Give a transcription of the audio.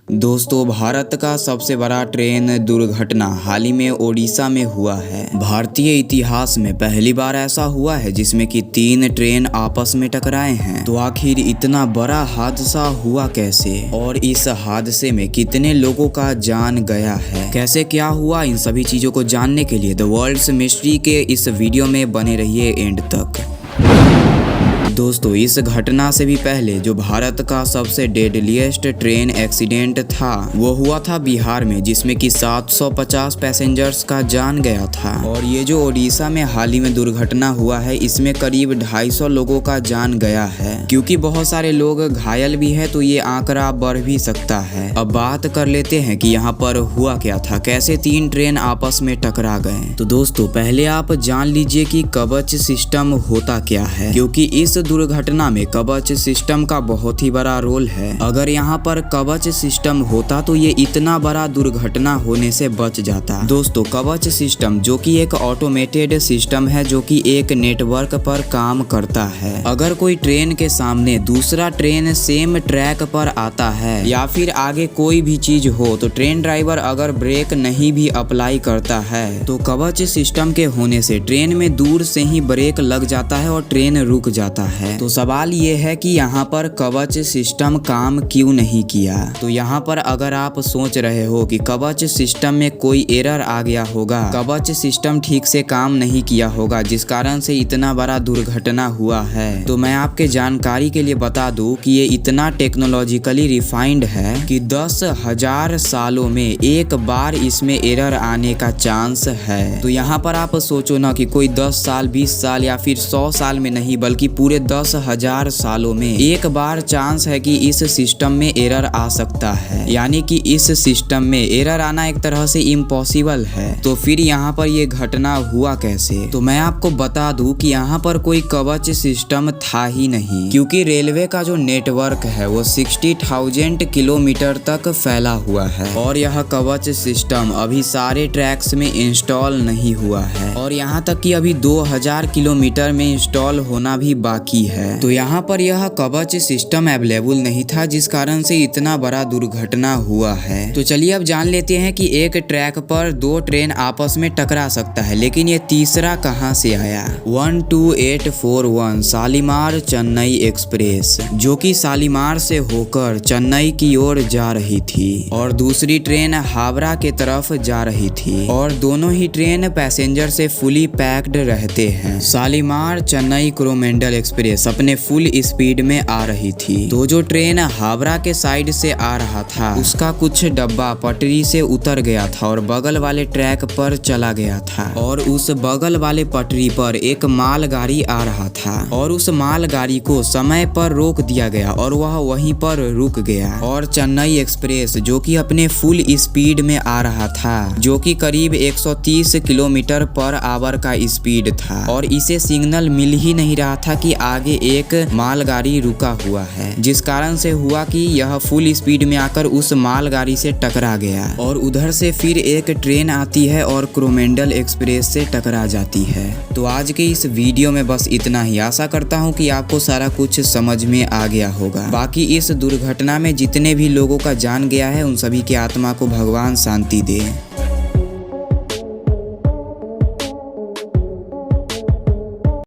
दोस्तों, भारत का सबसे बड़ा ट्रेन दुर्घटना हाल ही में ओडिशा में हुआ है। भारतीय इतिहास में पहली बार ऐसा हुआ है जिसमें कि 3 ट्रेन आपस में टकराए हैं। तो आखिर इतना बड़ा हादसा हुआ कैसे और इस हादसे में कितने लोगों का जान गया है, कैसे क्या हुआ, इन सभी चीजों को जानने के लिए द वर्ल्ड्स मिस्ट्री के इस वीडियो में बने रहिए एंड तक। दोस्तों, इस घटना से भी पहले जो भारत का सबसे डेडलीस्ट ट्रेन एक्सीडेंट था वो हुआ था बिहार में, जिसमें कि 750 पैसेंजर्स का जान गया था। और ये जो ओडिशा में हाल ही में दुर्घटना हुआ है इसमें करीब 250 लोगों का जान गया है। क्योंकि बहुत सारे लोग घायल भी है तो ये आंकड़ा बढ़ भी सकता है। अब बात कर लेते हैं कि यहाँ पर हुआ क्या था, कैसे 3 ट्रेन आपस में टकरा गए। तो दोस्तों, पहले आप जान लीजिए कि कवच सिस्टम होता क्या है, क्योंकि इस दुर्घटना में कवच सिस्टम का बहुत ही बड़ा रोल है। अगर यहाँ पर कवच सिस्टम होता तो ये इतना बड़ा दुर्घटना होने से बच जाता। दोस्तों, कवच सिस्टम जो कि एक ऑटोमेटेड सिस्टम है जो कि एक नेटवर्क पर काम करता है। अगर कोई ट्रेन के सामने दूसरा ट्रेन सेम ट्रैक पर आता है या फिर आगे कोई भी चीज हो तो ट्रेन ड्राइवर अगर ब्रेक नहीं भी अप्लाई करता है तो कवच सिस्टम के होने से ट्रेन में दूर से ही ब्रेक लग जाता है और ट्रेन रुक जाता है। तो सवाल ये है कि यहाँ पर कवच सिस्टम काम क्यों नहीं किया। तो यहाँ पर अगर आप सोच रहे हो कि कवच सिस्टम में कोई एरर आ गया होगा, कवच सिस्टम ठीक से काम नहीं किया होगा जिस कारण से इतना बड़ा दुर्घटना हुआ है, तो मैं आपके जानकारी के लिए बता दूं कि ये इतना टेक्नोलॉजिकली रिफाइंड है कि 10,000 सालों में एक बार इसमें एरर आने का चांस है। तो यहाँ पर आप सोचो ना कि कोई 10 साल 20 साल या फिर 100 साल में नहीं बल्कि पूरे 10,000 सालों में एक बार चांस है कि इस सिस्टम में एरर आ सकता है। यानी कि इस सिस्टम में एरर आना एक तरह से इम्पॉसिबल है। तो फिर यहाँ पर ये घटना हुआ कैसे। तो मैं आपको बता दूं कि यहाँ पर कोई कवच सिस्टम था ही नहीं, क्योंकि रेलवे का जो नेटवर्क है वो 60,000 किलोमीटर तक फैला हुआ है और यह कवच सिस्टम अभी सारे ट्रैक्स में इंस्टॉल नहीं हुआ है और यहाँ तक कि अभी 2000 किलोमीटर में इंस्टॉल होना भी बाकी है। तो यहाँ पर यह कवच सिस्टम अवेलेबल नहीं था जिस कारण से इतना बड़ा दुर्घटना हुआ है। तो चलिए अब जान लेते हैं कि एक ट्रैक पर 2 ट्रेन आपस में टकरा सकता है, लेकिन ये तीसरा कहां से आया। 12841 शालीमार चेन्नई एक्सप्रेस जो कि शालीमार से होकर चेन्नई की ओर जा रही थी और दूसरी ट्रेन हावड़ा के तरफ जा रही थी और दोनों ही ट्रेन पैसेंजर से फुली पैक्ड रहते हैं। शालीमार चेन्नई कोरोमंडल एक्सप्रेस अपने फुल स्पीड में आ रही थी। तो जो ट्रेन हावड़ा के साइड से आ रहा था उसका कुछ डब्बा पटरी से उतर गया था और बगल वाले ट्रैक पर चला गया था और उस बगल वाले पटरी पर एक मालगाड़ी आ रहा था और उस मालगाड़ी को समय पर रोक दिया गया और वह वहीं पर रुक गया और चेन्नई एक्सप्रेस जो कि अपने फुल स्पीड में आ रहा था जो कि करीब 130 किलोमीटर पर आवर का स्पीड था और इसे सिग्नल मिल ही नहीं रहा था कि आगे एक मालगाड़ी रुका हुआ है, जिस कारण से हुआ कि यह फुल स्पीड में आकर उस मालगाड़ी से टकरा गया और उधर से फिर एक ट्रेन आती है और कोरोमंडल एक्सप्रेस से टकरा जाती है। तो आज के इस वीडियो में बस इतना ही। आशा करता हूँ कि आपको सारा कुछ समझ में आ गया होगा। बाकी इस दुर्घटना में जितने भी लोगों का जान गया है उन सभी की आत्मा को भगवान शांति दे।